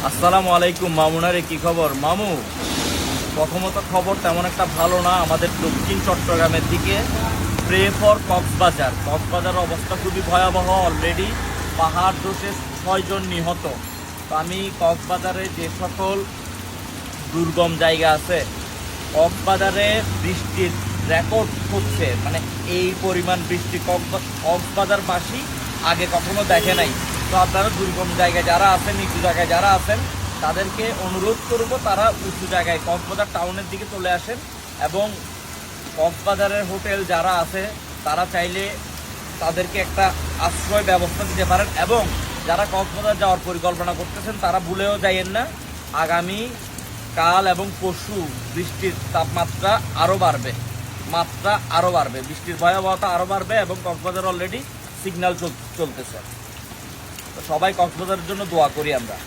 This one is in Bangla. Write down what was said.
আসসালামু আলাইকুম। মামুনারে কি খবর? মামু, প্রথমত খবর তেমন একটা ভালো না। আমাদের দক্ষিণ চট্টগ্রামের দিকে প্রে ফর কক্সবাজার। কক্সবাজারের অবস্থা খুবই ভয়াবহ। অলরেডি পাহাড় ধসে 6 জন নিহত। তো আমি কক্সবাজারে যে সকল দুর্গম জায়গা আছে, কক্সবাজারে বৃষ্টির রেকর্ড হচ্ছে, মানে এই পরিমাণ বৃষ্টি কক্সবাজারবাসী আগে কখনো দেখে নাই। তো আপনারা দুর্গম জায়গায় যারা আছেন, নিচু জায়গায় যারা আছেন, তাদেরকে অনুরোধ করব তারা উঁচু জায়গায় কক্সবাজার টাউনের দিকে চলে আসেন। এবং কক্সবাজারের হোটেল যারা আছে তারা চাইলে তাদেরকে একটা আশ্রয় ব্যবস্থা দিতে পারেন। এবং যারা কক্সবাজার যাওয়ার পরিকল্পনা করতেছেন তারা ভুলেও যাইয়েন না, আগামী কাল এবং পরশু বৃষ্টির তাপমাত্রা আরও বাড়বে, বৃষ্টির ভয়াবহতা আরও বাড়বে এবং কক্সবাজার অলরেডি সিগন্যাল চলতেছে। তো সবাই কক্সবাজারের জন্য দোয়া করি আমরা।